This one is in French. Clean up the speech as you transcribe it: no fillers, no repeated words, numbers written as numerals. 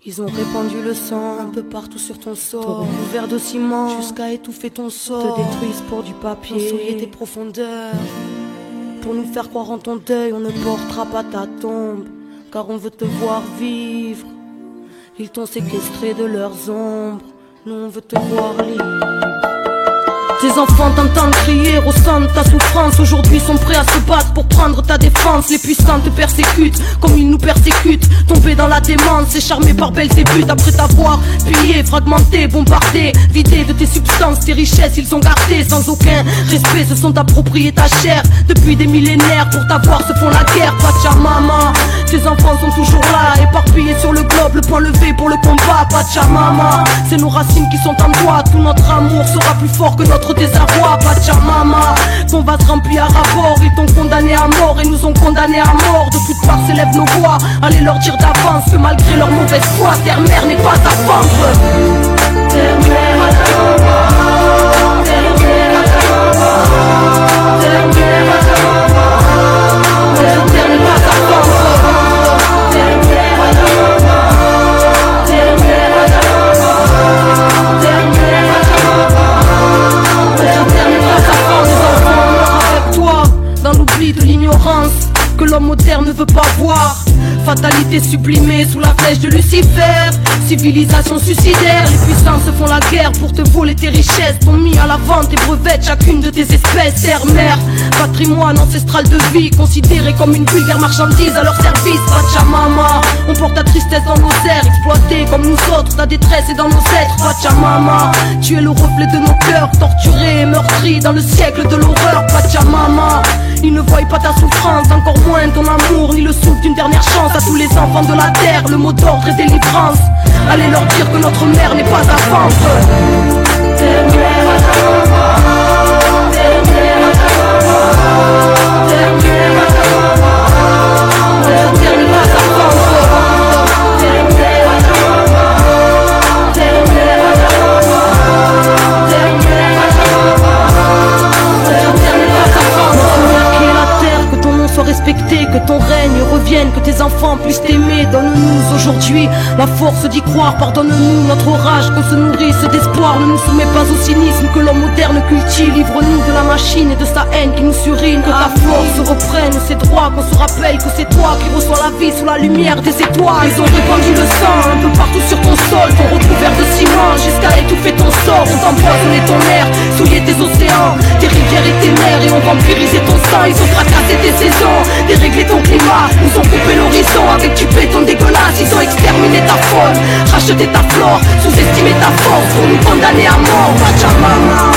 Ils ont répandu le sang un peu partout sur ton sort, couvert de ciment jusqu'à étouffer ton sort. Te détruisent pour du papier, pour souiller tes profondeurs. Pour nous faire croire en ton deuil, on ne portera pas ta tombe, car on veut te voir vivre. Ils t'ont séquestré de leurs ombres, nous on veut te voir libre. Tes enfants t'entendent crier au son de ta souffrance. Aujourd'hui sont prêts à se battre pour prendre ta défense. Les puissants te persécutent comme ils nous persécutent. Tombés dans la démence et charmés par belles débutes. Après t'avoir pillé, fragmenté, bombardé, vidé de tes substances, tes richesses ils ont gardé sans aucun respect, se sont appropriés ta chair. Depuis des millénaires pour t'avoir se font la guerre. Pachamama, tes enfants sont toujours là, éparpillés sur le globe, le point levé pour le combat. Pachamama, c'est nos racines qui sont en toi. Tout notre amour sera plus fort que notre désarroi. Pachamama, ton vase rempli à rapport. Ils t'ont condamné à mort et nous ont condamnés à mort. De toutes parts s'élèvent nos voix, allez leur dire d'avance que malgré leur mauvaise foi, terre-mère n'est pas à vendre. Terre-mère à ta maman, terre-mère à ta maman, terre-mère à ta maman, terre n'est pas à vendre. Terre-mère à ta maman, terre-mère à ta maman, terre-mère à ta maman, terre n'est pas à vendre. Avec toi, dans l'oubli de l'ignorance que l'homme moderne ne veut pas voir. Fatalité sublimée sous la flèche de Lucifer. Civilisation suicidaire, les puissants se font la guerre pour te voler tes richesses. T'ont mis à la vente et brevettes chacune de tes espèces. Terre-mère, patrimoine ancestral de vie, considéré comme une vulgaire marchandise à leur service. Pachamama, on porte ta tristesse dans nos airs, exploité comme nous autres, ta détresse est dans nos êtres. Pachamama, tu es le reflet de nos cœurs, torturés et meurtris dans le siècle de l'horreur. Pachamama, ils ne voient pas ta souffrance, encore moins ton amour, ni le souffle d'une dernière chance. À tous les enfants de la terre, le mot d'ordre est délivrance. Allez leur dire que notre mère n'est pas à vendre. Terre-mère à ta maman, terre-mère à ta maman, terre-mère à ta maman, terre n'est pas à vendre. Terre-mère à ta maman, terre-mère à ta maman, terre-mère à ta maman, terre n'est pas à vendre. Qui est la terre, que ton nom soit respecté, que ton règne revienne, que tes enfants puissent t'aimer. Donne-nous aujourd'hui la force d'y croire, pardonne-nous notre orage, qu'on se nourrisse d'espoir. Ne nous soumets pas au cynisme que l'homme moderne cultive. Livre-nous de la machine et de sa haine qui nous surine. Que ta force reprenne ses droits, qu'on se rappelle que c'est toi qui reçois la vie sous la lumière des étoiles. Ils ont répandu le sang un peu partout sur ton sol, t'ont recouvert de ciment jusqu'à étouffer ton sort. On t'empoisonné ton air, souillé tes océans, tes rivières et tes mers, et ont vampirisé ton sang. Ils ont fracassé tes saisons, déréglé ton climat, nous ont coupé l'horizon avec du béton dégueulasse. Ils ont exterminé ta faune, racheté ta flore, sous-estimé ta force pour nous condamner à mort. Pachamama,